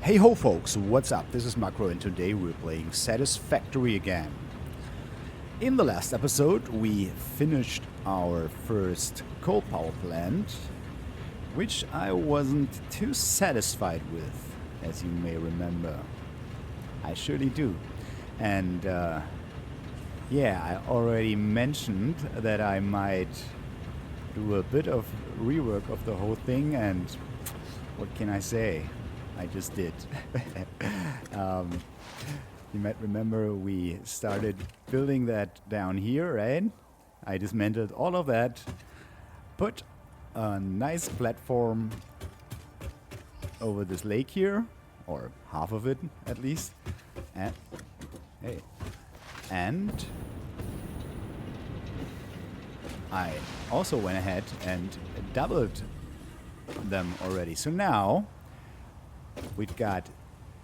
Hey ho folks, what's up? This is Macro and today we're playing Satisfactory again. In the last episode we finished our first coal power plant, which I wasn't too satisfied with, as you may remember. I surely do. And I already mentioned that I might do a bit of rework of the whole thing, and what can I say? I just did. You might remember we started building that down here, right? I dismantled all of that, put a nice platform over this lake here, or half of it at least, and I also went ahead and doubled them already. So now we've got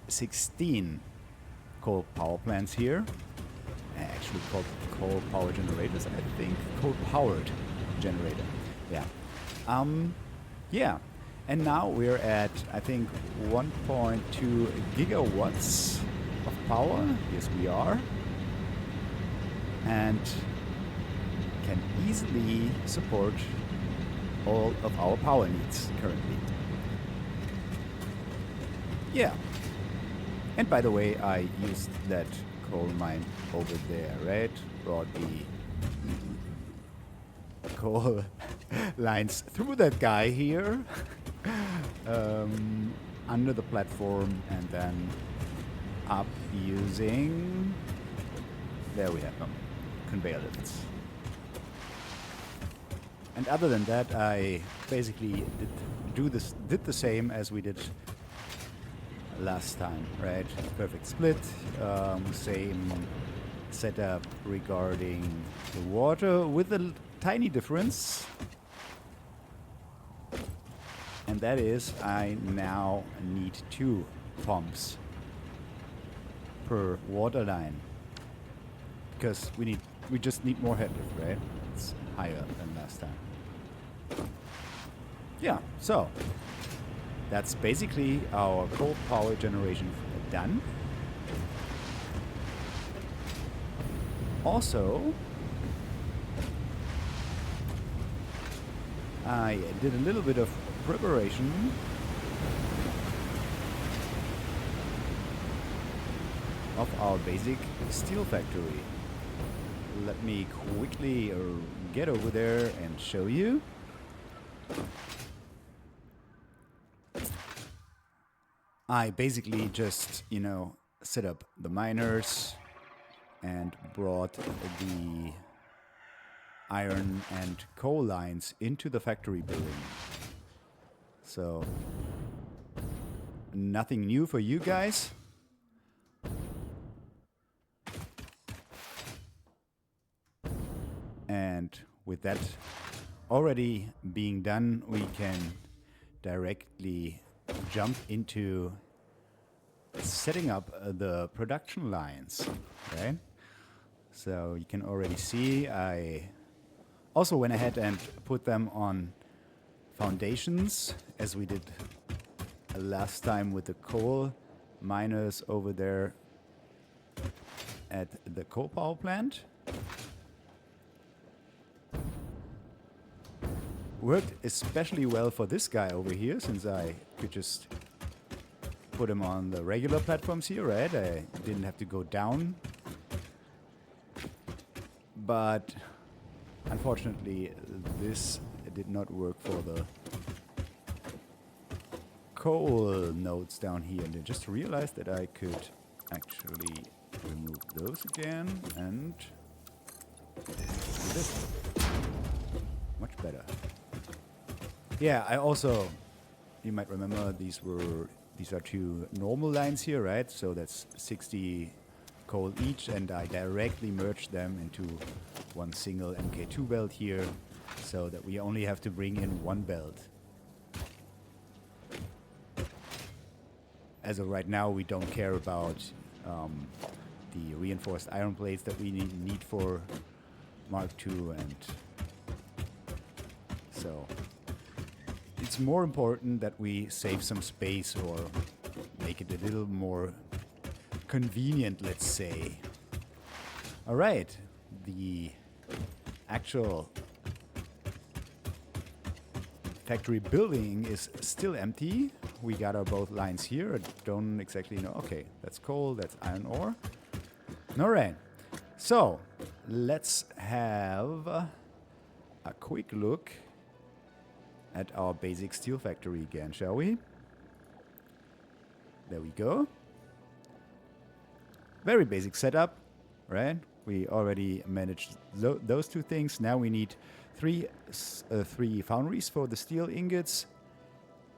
16 coal power plants here. Actually called coal power generators, I think. Coal powered generator. Yeah. And now we're at, I think, 1.2 gigawatts of power. Yes, we are. And can easily support all of our power needs currently. Yeah. And by the way, I used that coal mine over there, right? Brought the coal lines through that guy here, under the platform, and then up using, there we have them, conveyor lifts. And other than that, I basically did the same as we did last time, right? Perfect split, same setup regarding the water, with a tiny difference, and that is I now need 2 pumps per water line, because we just need more headlift, right? It's higher than last time. Yeah, so that's basically our coal power generation done. Also, I did a little bit of preparation of our basic steel factory. Let me quickly get over there and show you. I basically just, set up the miners and brought the iron and coal lines into the factory building. So, nothing new for you guys. And with that already being done, we can directly jump into setting up the production lines, right? So you can already see I also went ahead and put them on foundations, as we did last time with the coal miners over there at the coal power plant. Worked especially well for this guy over here, since I could just put him on the regular platforms here, right? I didn't have to go down. But unfortunately, this did not work for the coal nodes down here. And I just realized that I could actually remove those again and do this. Much better. Yeah, I also, you might remember, these are 2 normal lines here, right? So that's 60 coal each, and I directly merged them into one single MK2 belt here, so that we only have to bring in 1 belt. As of right now, we don't care about the reinforced iron plates that we need for Mark II, and so it's more important that we save some space, or make it a little more convenient, let's say. All right, the actual factory building is still empty. We got our both lines here. I don't exactly know. Okay, that's coal, that's iron ore. All right, so let's have a quick look at our basic steel factory again, shall we? There we go. Very basic setup, right? We already managed those two things. Now we need three foundries for the steel ingots.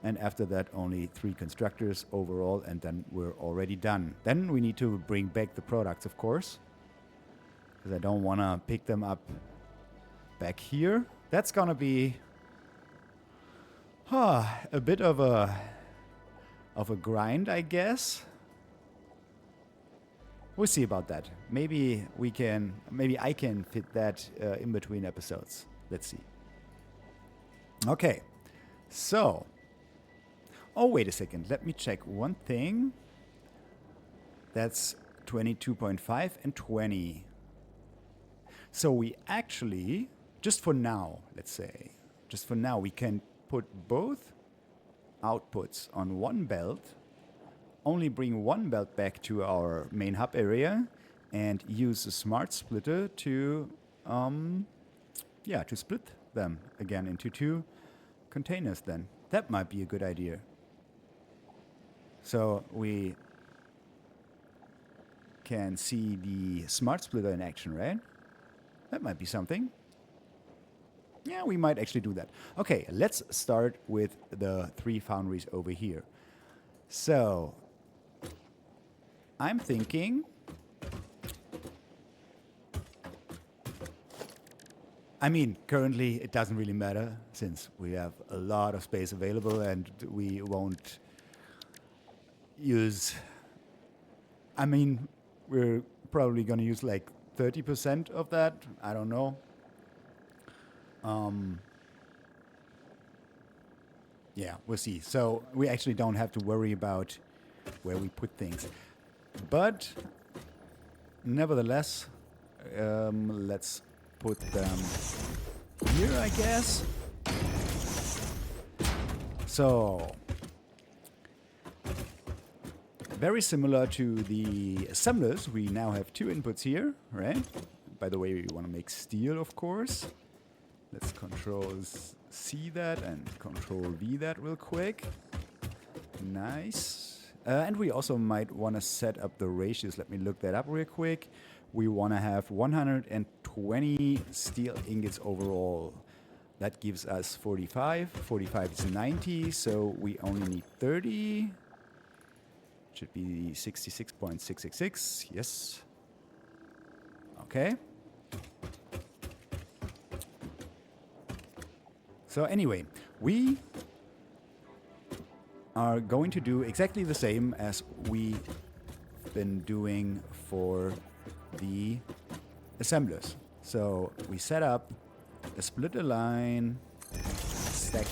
And after that, only 3 constructors overall, and then we're already done. Then we need to bring back the products, of course, because I don't want to pick them up back here. That's gonna be a bit of a grind, I guess. We'll see about that. Maybe I can fit that in between episodes. Let's see. Okay, so. Oh, wait a second. Let me check one thing. That's 22.5 and 20. So we actually, just for now, let's say, just for now, we can put both outputs on one belt, only bring one belt back to our main hub area, and use a smart splitter to, to split them again into 2 containers then. That might be a good idea. So we can see the smart splitter in action, right? That might be something. Yeah, we might actually do that. Okay, let's start with the 3 foundries over here. So I'm thinking, I mean, currently it doesn't really matter since we have a lot of space available and we won't use, I mean, we're probably going to use like 30% of that. I don't know. Yeah, we'll see. So we actually don't have to worry about where we put things. But nevertheless, let's put them here, I guess. So very similar to the assemblers, we now have 2 inputs here, right? By the way, we want to make steel, of course. Let's Control C that and Control V that real quick. Nice. And we also might want to set up the ratios. Let me look that up real quick. We want to have 120 steel ingots overall. That gives us 45. 45 is 90, so we only need 30. Should be 66.666. Yes. Okay. So anyway, we are going to do exactly the same as we've been doing for the assemblers. So we set up a splitter line, stack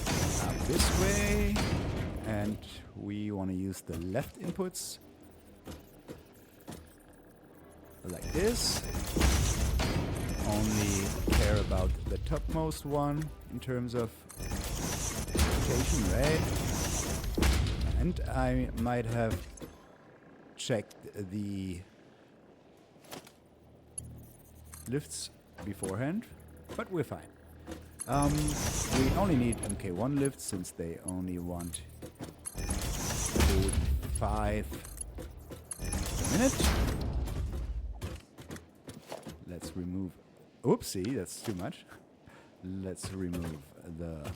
up this way, and we want to use the left inputs like this. Only care about the topmost one in terms of rotation, right? And I might have checked the lifts beforehand, but we're fine. We only need MK1 lifts since they only want 45 per minute. Let's remove, oopsie, that's too much. Let's remove the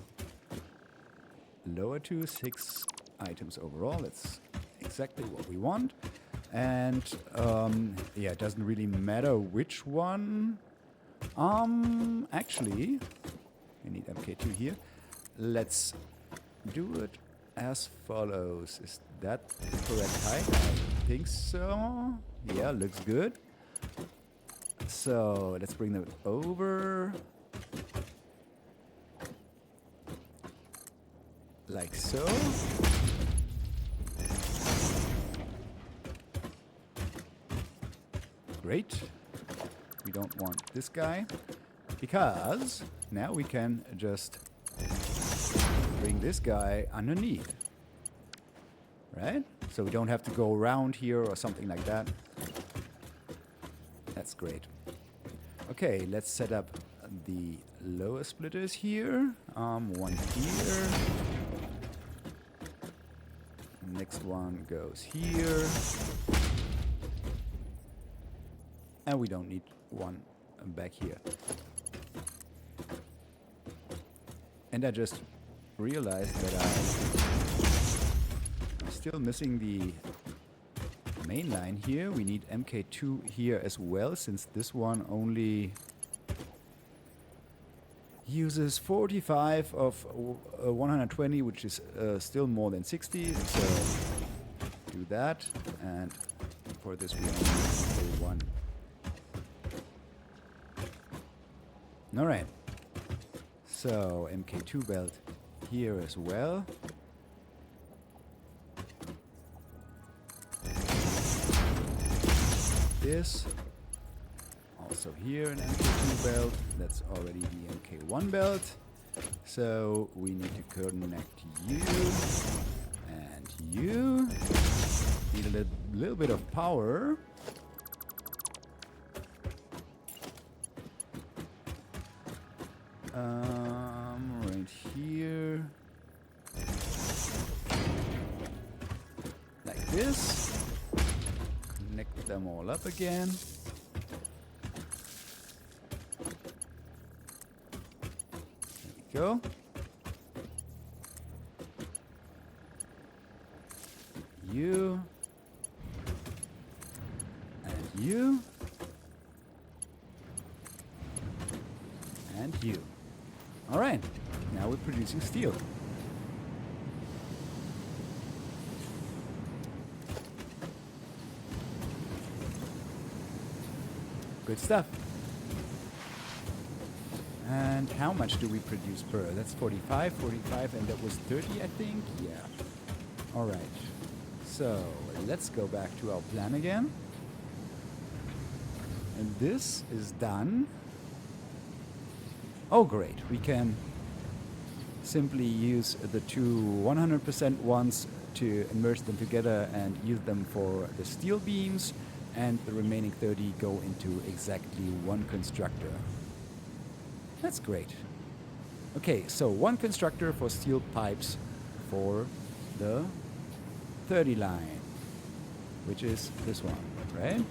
lower 2, 6 items overall. That's exactly what we want. And yeah, it doesn't really matter which one. Actually, we need MK2 here. Let's do it as follows. Is that the correct height? I think so. Yeah, looks good. So let's bring them over. Like so. Great. We don't want this guy, because now we can just bring this guy underneath. Right? So we don't have to go around here or something like that. That's great. Okay, let's set up the lower splitters here. One here. Next one goes here. And we don't need one back here. And I just realized that I'm still missing the main line here. We need MK2 here as well, since this one only uses 45 of 120, which is still more than 60. So do that, and for this we only need one. All right. So MK2 belt here as well. This. Also here an MK2 belt. That's already the MK1 belt. So we need to connect you and you. Need a little bit of power. Right here. Like this. Connect them all up again. There we go. You. And you. And you. All right, now we're producing steel. Good stuff. And how much do we produce per? That's 45, 45, and that was 30, I think? Yeah. All right. So let's go back to our plan again. And this is done. Oh, great. We can simply use the two 100% ones to immerse them together and use them for the steel beams, and the remaining 30 go into exactly one constructor. That's great. Okay, so one constructor for steel pipes for the 30 line, which is this one, right?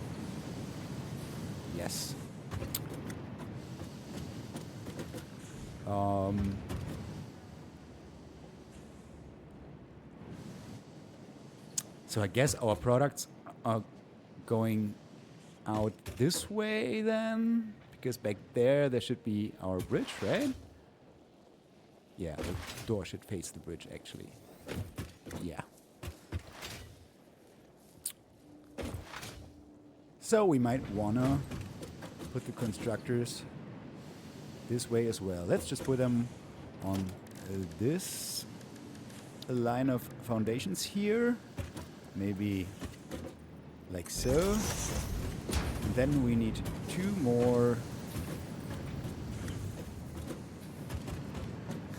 Yes. So I guess our products are going out this way then, because back there should be our bridge, right? Yeah, the door should face the bridge actually. Yeah. So we might wanna put the constructors this way as well. Let's just put them on this line of foundations here. Maybe like so. And then we need two more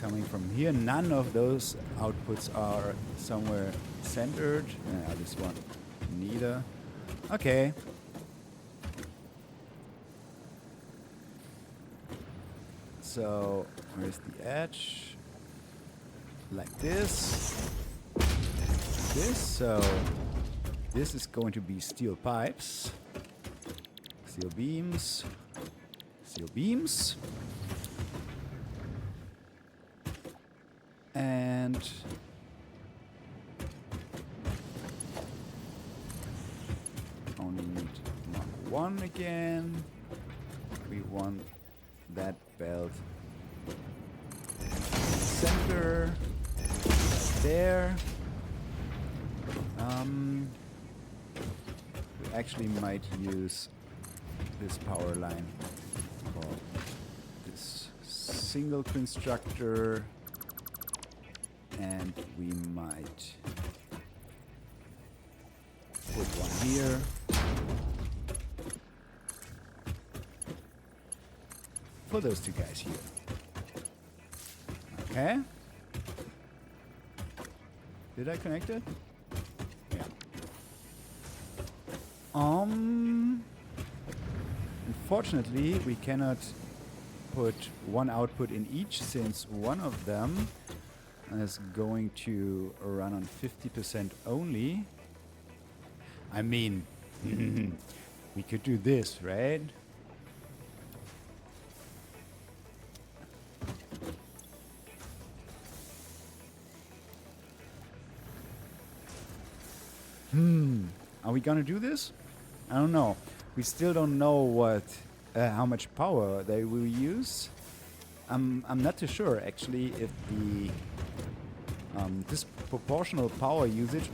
coming from here. None of those outputs are somewhere centered. This one neither. Okay. So where's the edge? Like this. This. So this is going to be steel pipes. Steel beams. Steel beams. And only need Mark 1 again. We want that belt center there. We actually might use this power line for this single constructor, and we might put one here. for those two guys here. Okay. Did I connect it? Yeah. Unfortunately, we cannot put one output in each, since one of them is going to run on 50% only. I mean, we could do this, right? Are we gonna do this? I don't know. We still don't know how much power they will use. I'm not too sure actually if the disproportional power usage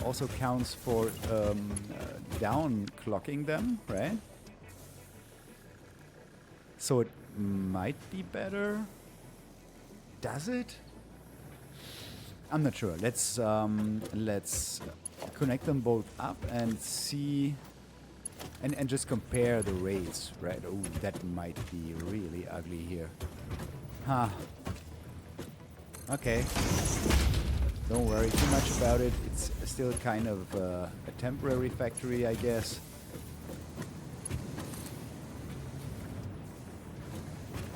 also counts for down clocking them, right? So it might be better. Does it? I'm not sure. Let's connect them both up and see, and just compare the rates, right? Oh, that might be really ugly here. Huh. Okay. Don't worry too much about it. It's still kind of a temporary factory, I guess.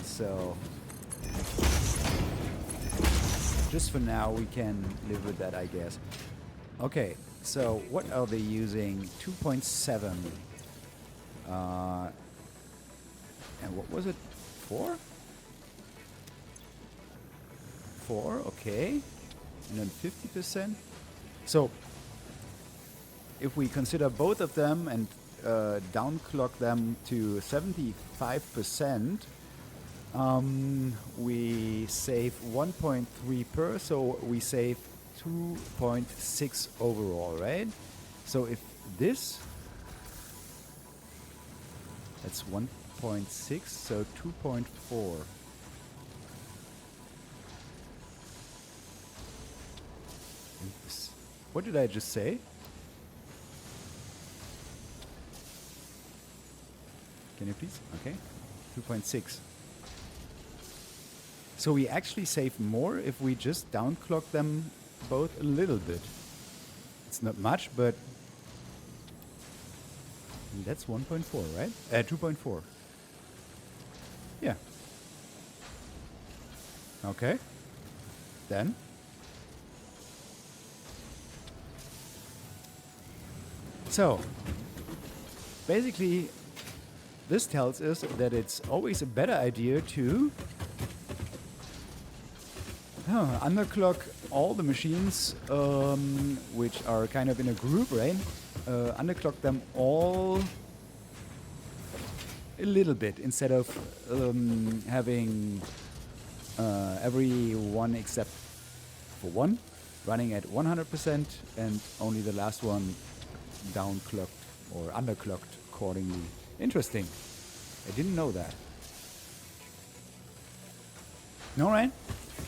So just for now, we can live with that, I guess. Okay, so what are they using? 2.7. And what was it? 4? 4, okay. And then 50%. So if we consider both of them and downclock them to 75%, we save 1.3 per, so we save 2.6 overall, right? So if this, that's 1.6, so 2.4. What did I just say? Can you please? Okay, 2.6. So we actually save more if we just downclock them both a little bit. It's not much, but that's 1.4, right? 2.4. Yeah. Okay. Then. So, basically, this tells us that it's always a better idea to underclock all the machines which are kind of in a group, right? Underclock them all a little bit instead of having every one except for one running at 100% and only the last one downclocked or underclocked accordingly. Interesting. I didn't know that. All right.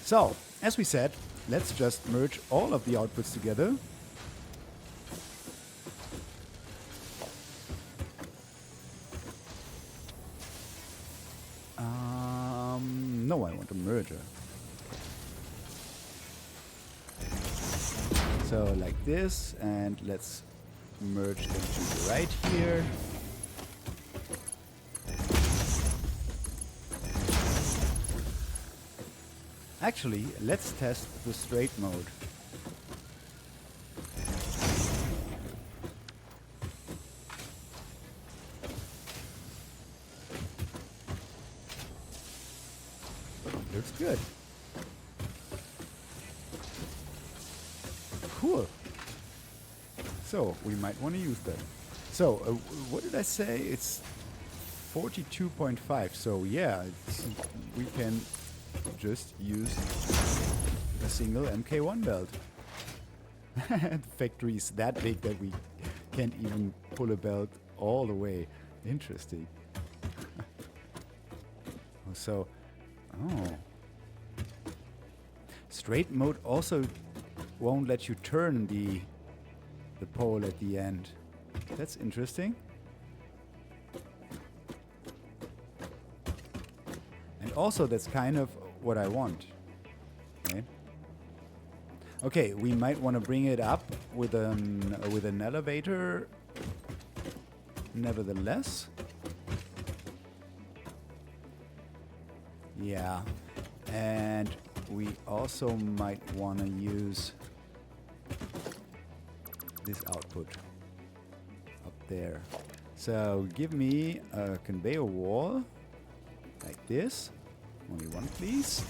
So, as we said, let's just merge all of the outputs together. No, I want a merger. So, like this, and let's merge them to the right here. Actually, let's test the straight mode. Looks good. Cool. So, we might want to use that. So, what did I say? It's 42.5. So, yeah, we can just use a single MK1 belt. The factory is that big that we can't even pull a belt all the way. Interesting. So, straight mode also won't let you turn the pole at the end. That's interesting. also, that's kind of what I want. Okay. Okay, we might want to bring it up with an elevator. Nevertheless. Yeah. And we also might want to use this output up there. So give me a conveyor wall like this. Only one, please.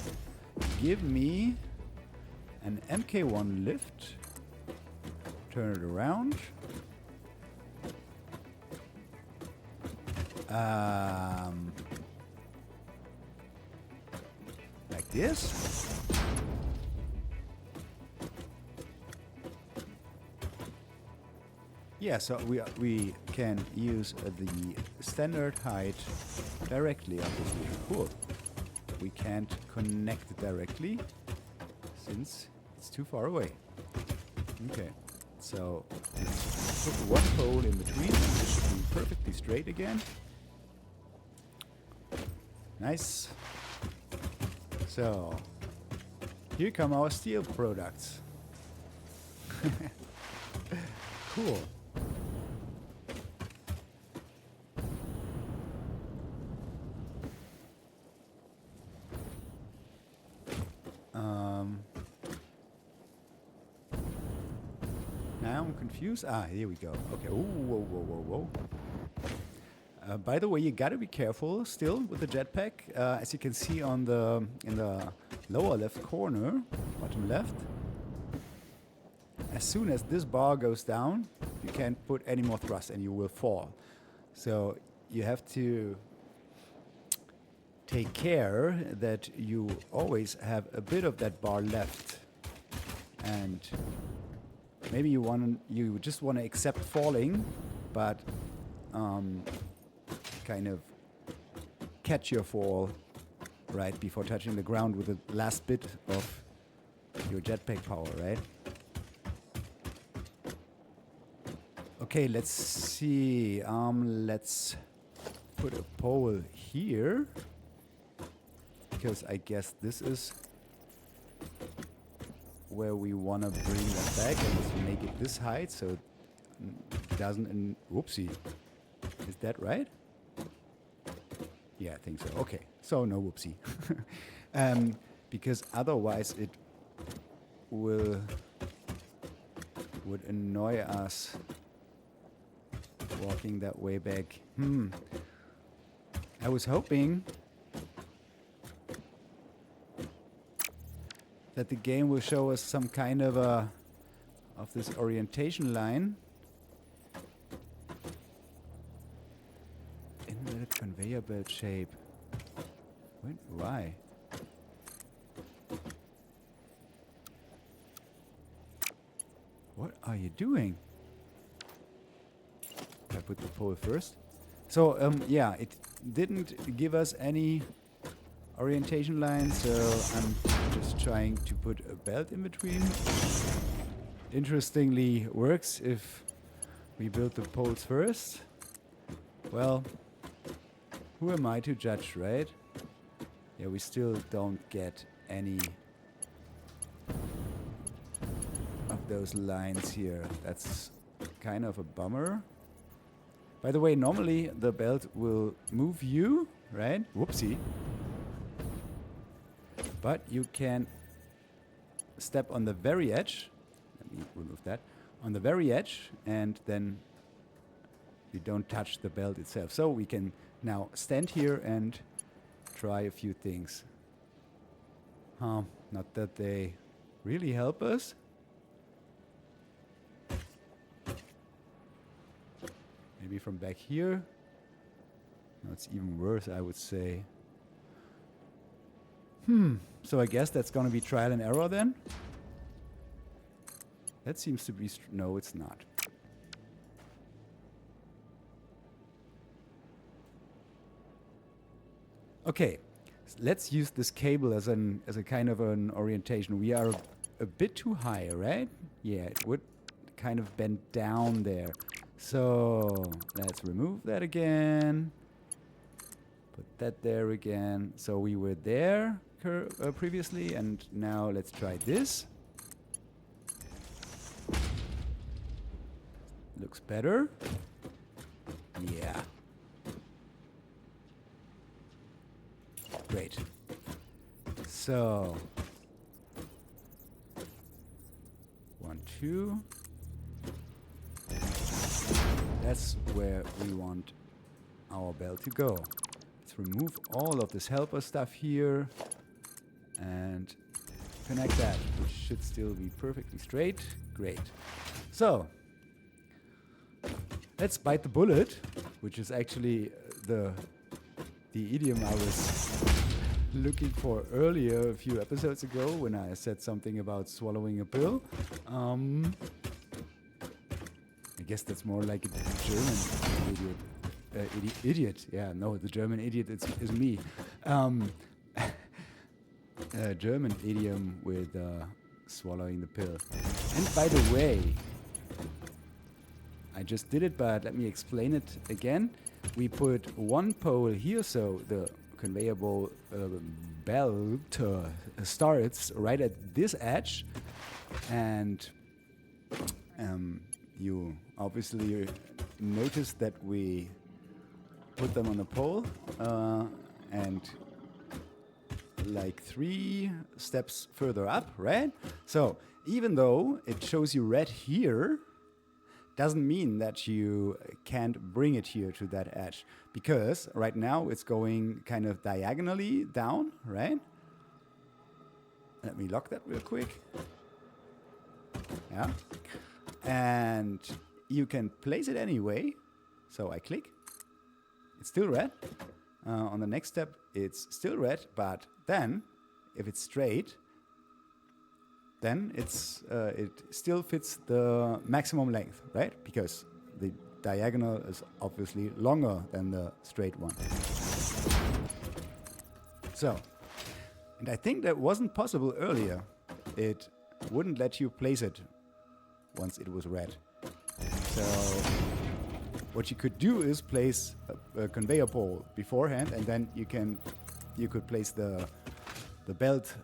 Give me an MK1 lift. Turn it around. Like this. Yeah, so we can use the standard height directly, obviously. Cool. We can't connect it directly since it's too far away. Okay, so let's put one pole in between. This should be perfectly straight again. Nice. So here come our steel products. Cool. Now I'm confused. Ah, here we go. Okay. Ooh, whoa, whoa, whoa, whoa. By the way, you gotta be careful still with the jetpack. As you can see in the lower left corner, bottom left. As soon as this bar goes down, you can't put any more thrust and you will fall. So you have to take care that you always have a bit of that bar left. And maybe you just want to accept falling, but kind of catch your fall right before touching the ground with the last bit of your jetpack power, right? Okay, let's see. Let's put a pole here, because I guess this is where we want to bring that back, and let's make it this height so it doesn't. Whoopsie. Is that right? Yeah, I think so. Okay, so no whoopsie. Because otherwise it would annoy us walking that way back. I was hoping that the game will show us some kind of this orientation line. Inverted conveyor belt shape. Why? What are you doing? I put the pole first. So yeah, it didn't give us any orientation line, so I'm just trying to put a belt in between. Interestingly works if we build the poles first. Well, who am I to judge, right? Yeah, we still don't get any of those lines here. That's kind of a bummer. By the way, normally the belt will move you, right? Whoopsie. But you can step on the very edge. Let me remove that. On the very edge, and then you don't touch the belt itself. So we can now stand here and try a few things. Not that they really help us. Maybe from back here. No, it's even worse, I would say. So I guess that's going to be trial and error then. That seems to be... no, it's not. Okay, let's use this cable as a kind of an orientation. We are a bit too high, right? Yeah, it would kind of bend down there. So let's remove that again. Put that there again. So we were there previously, and now let's try this. Looks better. Yeah. Great. So 1, 2. That's where we want our belt to go. Let's remove all of this helper stuff here and connect that, which should still be perfectly straight. Great. So let's bite the bullet, which is actually the idiom I was looking for earlier a few episodes ago when I said something about swallowing a pill. I guess that's more like a German idiot. Yeah, no, the German idiot is me. A German idiom with swallowing the pill. And by the way, I just did it, but let me explain it again. We put one pole here, so the conveyor belt starts right at this edge, and you obviously notice that we put them on a pole and like 3 steps further up, right? So even though it shows you red here, doesn't mean that you can't bring it here to that edge, because right now it's going kind of diagonally down, right? Let me lock that real quick. Yeah. And you can place it anyway. So I click. It's still red. On the next step, it's still red, but then if it's straight, then it still fits the maximum length, right? Because the diagonal is obviously longer than the straight one. So, and I think that wasn't possible earlier. It wouldn't let you place it once it was red. So what you could do is place a conveyor pole beforehand, and then you could place the belt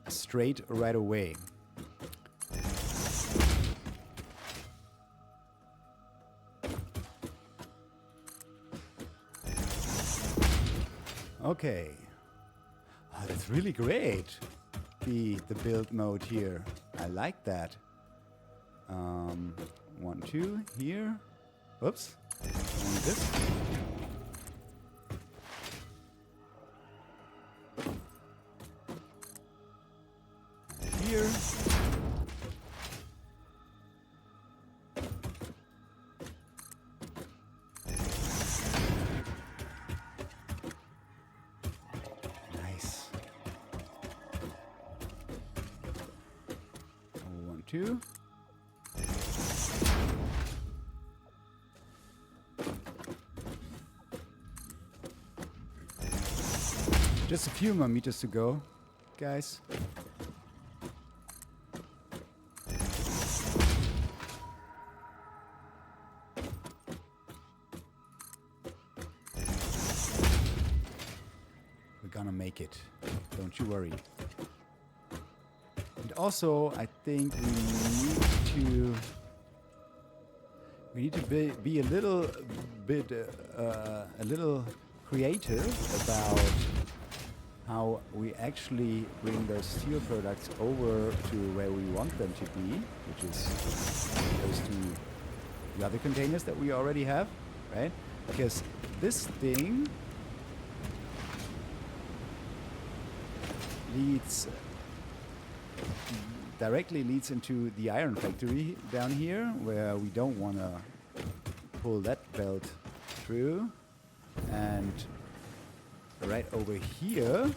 straight right away. Okay. Oh, that's really great. The build mode here. I like that. 1, 2 here. Oops. And this. Here. Nice. 1, 2. Just a few more meters to go, guys. We're gonna make it. Don't you worry. And also, I think we need to be a little bit a little creative about how we actually bring those steel products over to where we want them to be, which is close to the other containers that we already have, right? Because this thing directly leads into the iron factory down here, where we don't want to pull that belt through. And right over here,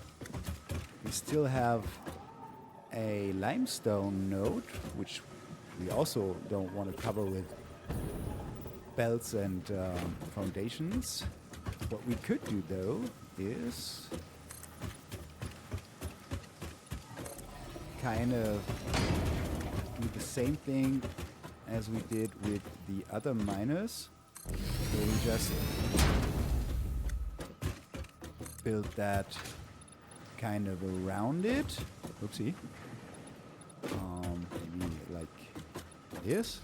we still have a limestone node, which we also don't want to cover with belts and foundations. What we could do, though, is kind of do the same thing as we did with the other miners. So we just build that kind of around it. Oopsie. Maybe like this.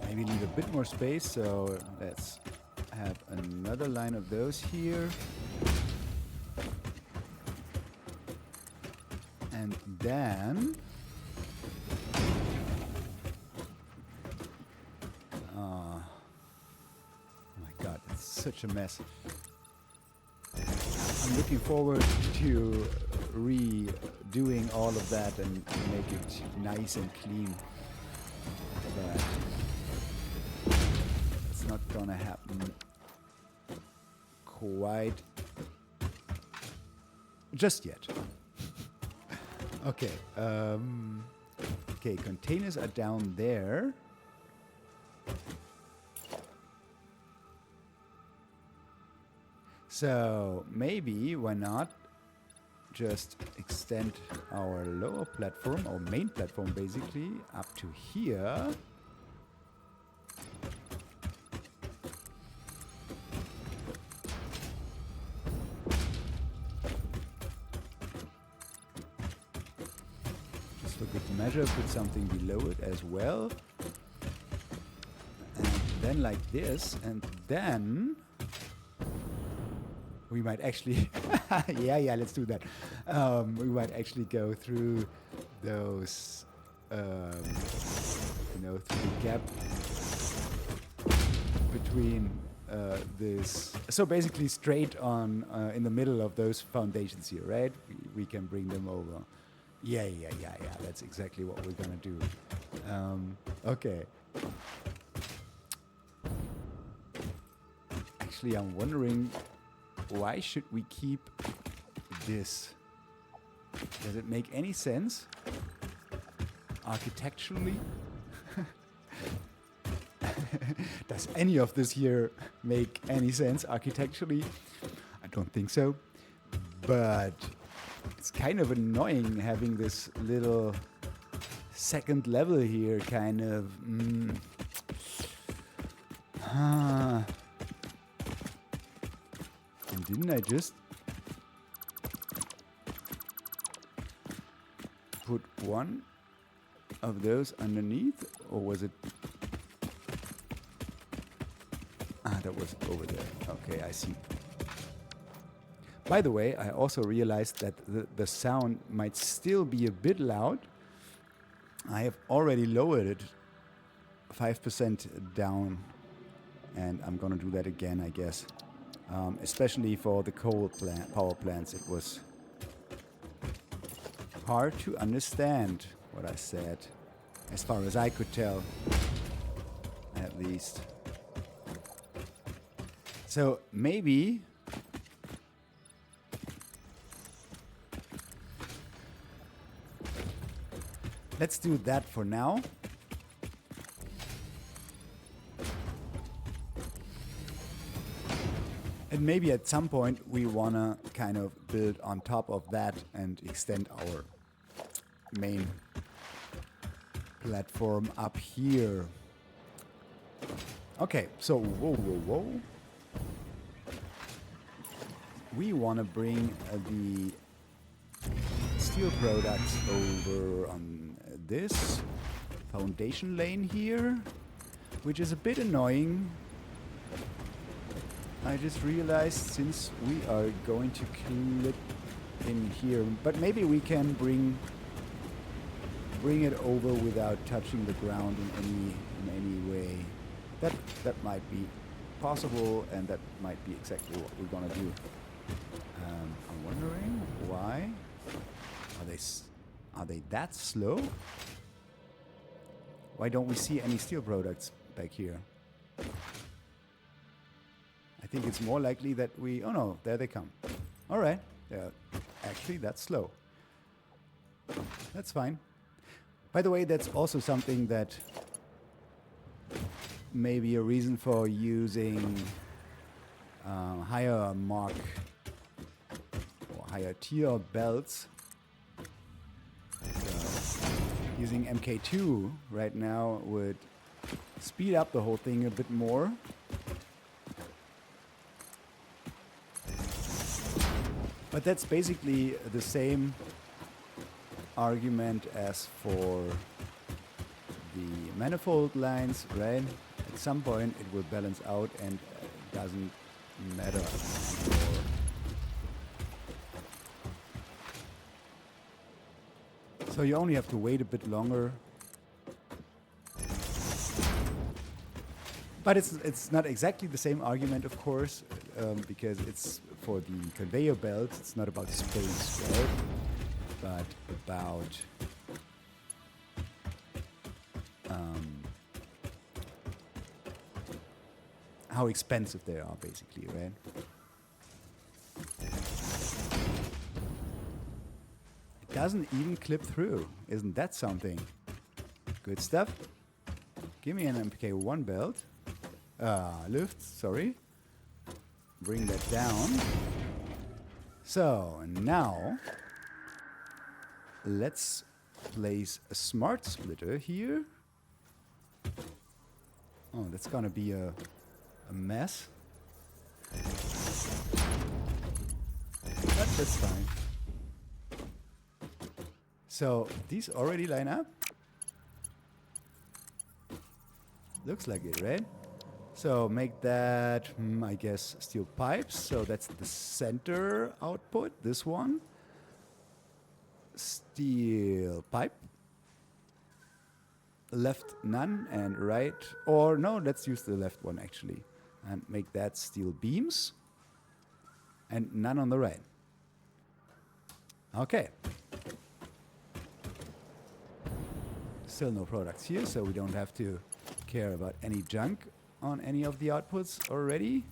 Maybe leave a bit more space, so let's have another line of those here. And then oh my god, it's such a mess. I'm looking forward to redoing all of that and make it nice and clean. But it's not gonna happen quite just yet. Okay, okay, containers are down there. So maybe, why not just extend our lower platform, our main platform basically, up to here. Just for good measure, put something below it as well. And then like this, and then we might actually, yeah, let's do that. We might actually go through those, through the gap between this. So basically straight on in the middle of those foundations here, right? We can bring them over. Yeah, that's exactly what we're gonna do. Okay. Actually, I'm wondering, why should we keep this? Does it make any sense architecturally? Does any of this here make any sense architecturally? I don't think so. But it's kind of annoying having this little second level here, kind of. And didn't I just put one of those underneath, or was it? That was over there. Okay, I see. By the way, I also realized that the sound might still be a bit loud. I have already lowered it 5% down, and I'm gonna do that again, I guess. Especially for the coal power plants, it was hard to understand what I said, as far as I could tell, at least. So maybe let's do that for now. And maybe at some point we wanna kind of build on top of that and extend our main platform up here. Okay, so whoa. We wanna bring the steel products over on this foundation lane here, which is a bit annoying. I just realized, since we are going to clip in here, but maybe we can bring it over without touching the ground in any way. That might be possible, and that might be exactly what we're gonna do. I'm wondering why are they that slow? Why don't we see any steel products back here? I think it's more likely that oh no, there they come. All right, yeah, actually that's slow. That's fine. By the way, that's also something that may be a reason for using higher mark or higher tier belts. So using MK2 right now would speed up the whole thing a bit more. But that's basically the same argument as for the manifold lines, right? At some point it will balance out and doesn't matter anymore. So you only have to wait a bit longer. But it's not exactly the same argument, of course, because it's for the conveyor belts. It's not about space, right? But about how expensive they are, basically, right? It doesn't even clip through. Isn't that something? Good stuff. Give me an MK1 belt. Lift, sorry. Bring that down. So, now let's place a smart splitter here. Oh, that's gonna be a mess. But that's fine. So, these already line up. Looks like it, right? So make that, I guess, steel pipes. So that's the center output, this one. Steel pipe. Left none and right, or no, let's use the left one actually. And make that steel beams. And none on the right. Okay. Still no products here, so we don't have to care about any junk on any of the outputs already.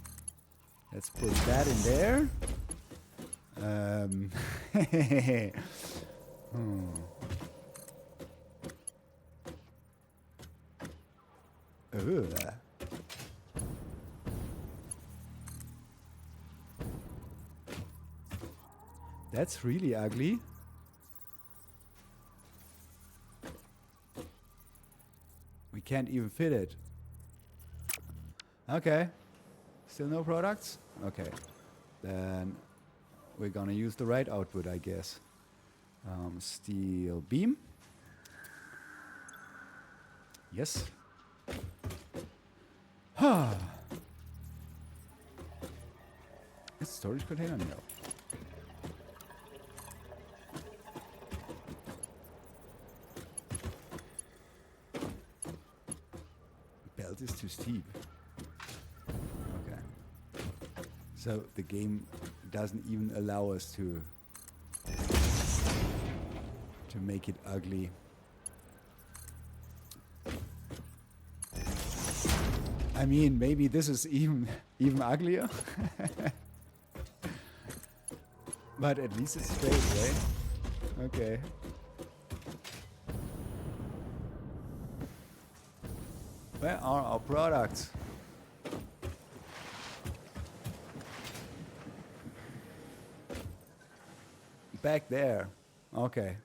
Let's put that in there. That's really ugly. We can't even fit it. Okay. Still no products? Okay. Then we're gonna use the right output, I guess. Steel beam. Yes. Is storage container? No. Belt is too steep. Okay. So the game doesn't even allow us to make it ugly. I mean, maybe this is even uglier. But at least it's straight, right? Okay. Where are our products? Back there. Okay.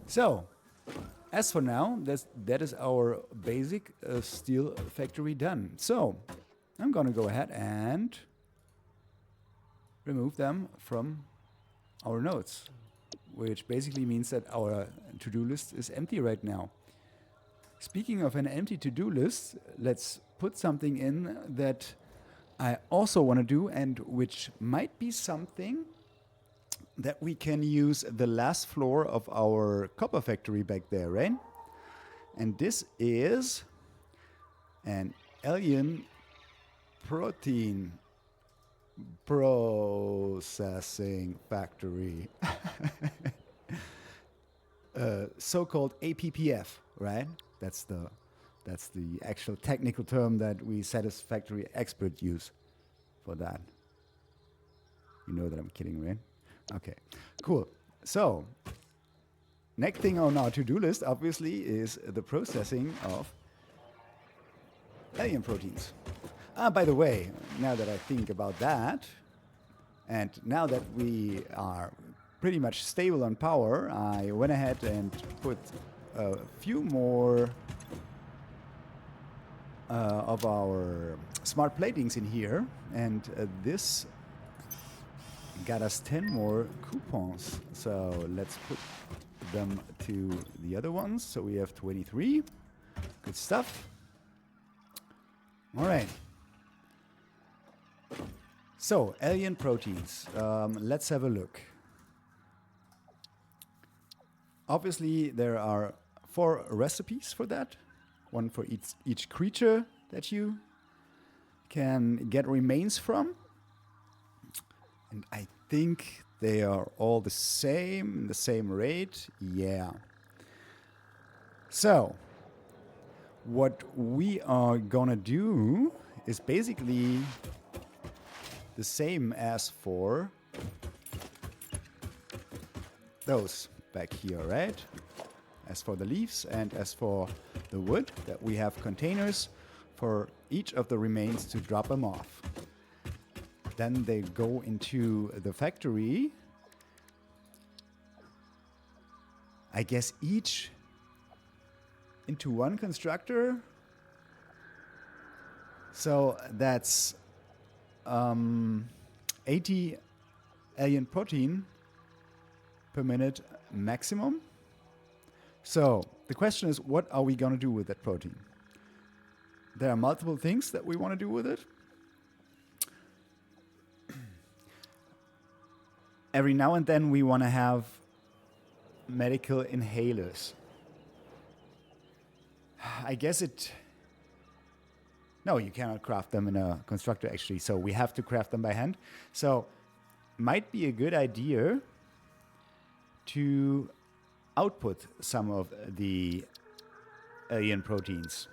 So, as for now, that is our basic steel factory done. So, I'm gonna go ahead and remove them from our nodes, which basically means that our to-do list is empty right now. Speaking of an empty to-do list, let's put something in that I also want to do, and which might be something that we can use the last floor of our copper factory back there, right? And this is an alien protein processing factory. So-called APPF, right? That's the actual technical term that we Satisfactory experts use for that. You know that I'm kidding, right? Okay, cool. So, next thing on our to-do list, obviously, is the processing of alien proteins. By the way, now that I think about that, and now that we are pretty much stable on power, I went ahead and put a few more of our smart platings in here, and this got us 10 more coupons. So let's put them to the other ones. So we have 23. Good stuff. All right. So, alien proteins. Let's have a look. Obviously, there are 4 recipes for that. One for each creature that you can get remains from. And I think they are all the same rate. Yeah. So, what we are gonna do is basically the same as for those back here, right? As for the leaves and as for the wood, that we have containers for each of the remains to drop them off. Then they go into the factory. I guess each into one constructor. So that's 80 alien protein per minute maximum. So the question is, what are we going to do with that protein? There are multiple things that we want to do with it. Every now and then we want to have medical inhalers. I guess it... No, you cannot craft them in a constructor, actually. So we have to craft them by hand. So might be a good idea to output some of the alien proteins.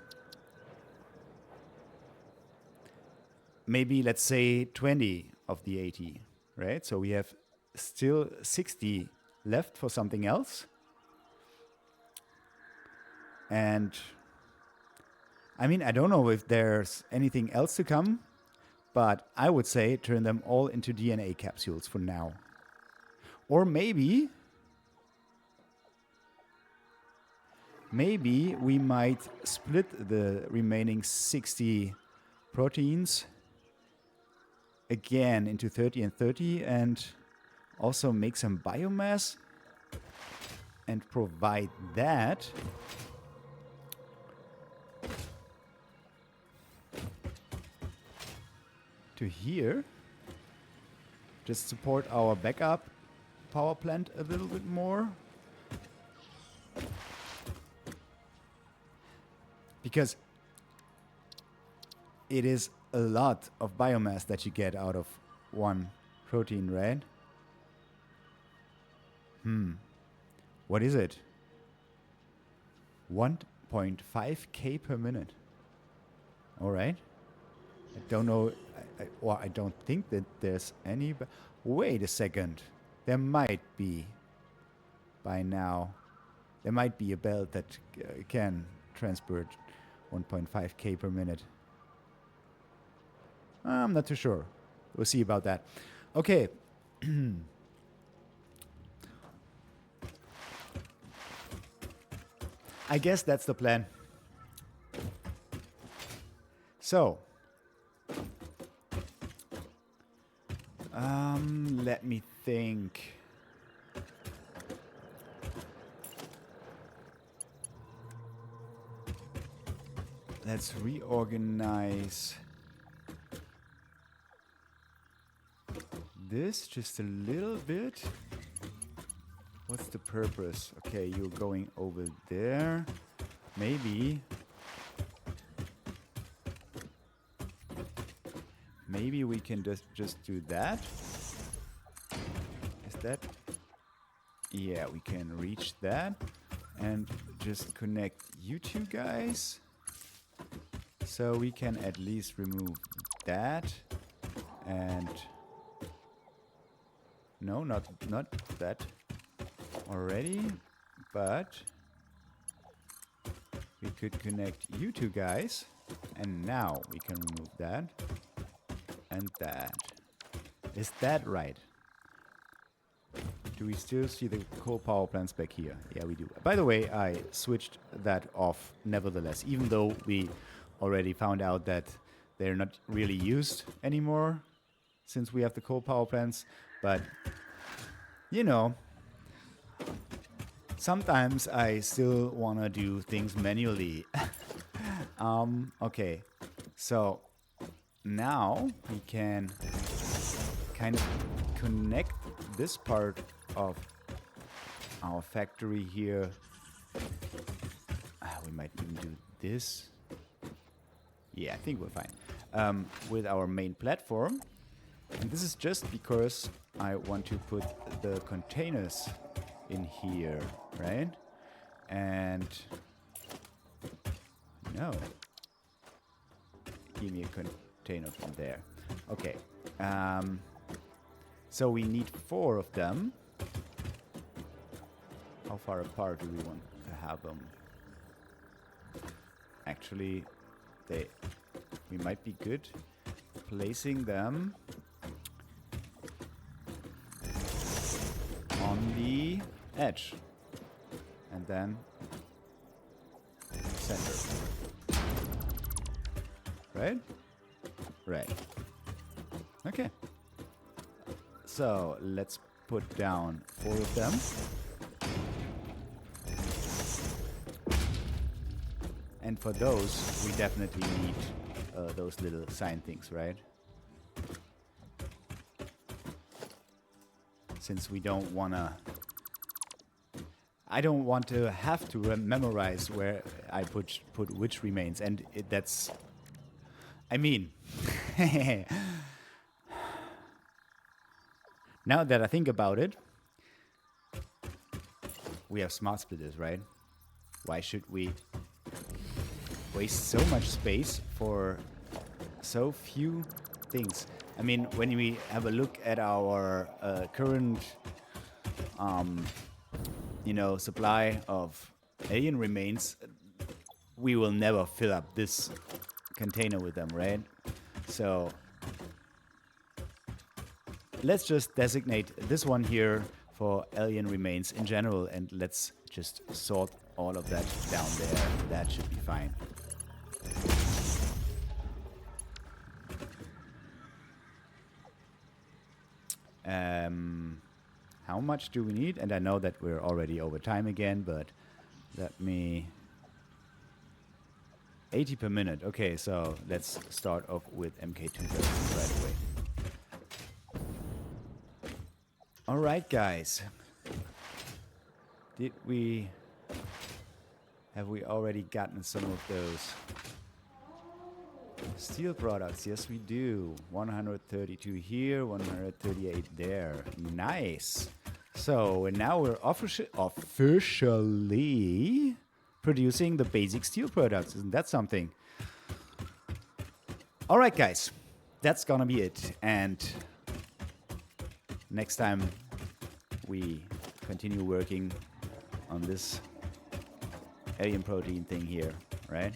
Maybe, let's say, 20 of the 80, right? So we have still 60 left for something else. And I mean, I don't know if there's anything else to come, but I would say turn them all into DNA capsules for now. Or maybe we might split the remaining 60 proteins again into 30 and 30 and also make some biomass and provide that to here. Just support our backup power plant a little bit more. Because it is a lot of biomass that you get out of one protein, right? What is it? 1.5k per minute. All right. I don't know, I don't think that there's any... Wait a second. There might be, by now, there might be a belt that can transport 1.5k per minute. I'm not too sure. We'll see about that. Okay. I guess that's the plan. So, let me think. Let's reorganize this just a little bit. What's the purpose? Okay, you're going over there. Maybe we can just do that. Is that? Yeah, we can reach that. And just connect you two guys. So we can at least remove that. And no, not that already, but we could connect you two guys, and now we can remove that and that. Is that right? Do we still see the coal power plants back here? Yeah, we do. By the way, I switched that off nevertheless, even though we already found out that they're not really used anymore since we have the coal power plants. But, you know, sometimes I still want to do things manually. Okay, so now we can kind of connect this part of our factory here. We might even do this. Yeah, I think we're fine. With our main platform. And this is just because I want to put the containers in here, right? And no. Give me a container from there. Okay. So we need 4 of them. How far apart do we want to have them? Actually, we might be good placing them on the edge. And then center. Right? Right. Okay. So let's put down 4 of them. And for those, we definitely need those little sign things, right? Since we don't want to... I don't want to have to memorize where I put which remains. And that's... I mean... Now that I think about it, we have smart splitters, right? Why should we waste so much space for so few things? I mean, when we have a look at our current, supply of alien remains, we will never fill up this container with them, right? So let's just designate this one here for alien remains in general, and let's just sort all of that down there. That should be fine. How much do we need? And I know that we're already over time again, but let me... 80 per minute. Okay, so let's start off with MK2000 right away. All right, guys. Have we already gotten some of those steel products? Yes, we do. 132 here, 138 there. Nice. So now we're officially producing the basic steel products. Isn't that something? All right, guys. That's gonna be it. And next time we continue working on this alien protein thing here, right?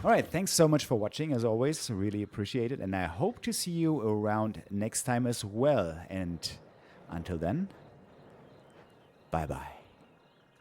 All right, thanks so much for watching, as always. Really appreciate it. And I hope to see you around next time as well. And until then, bye-bye.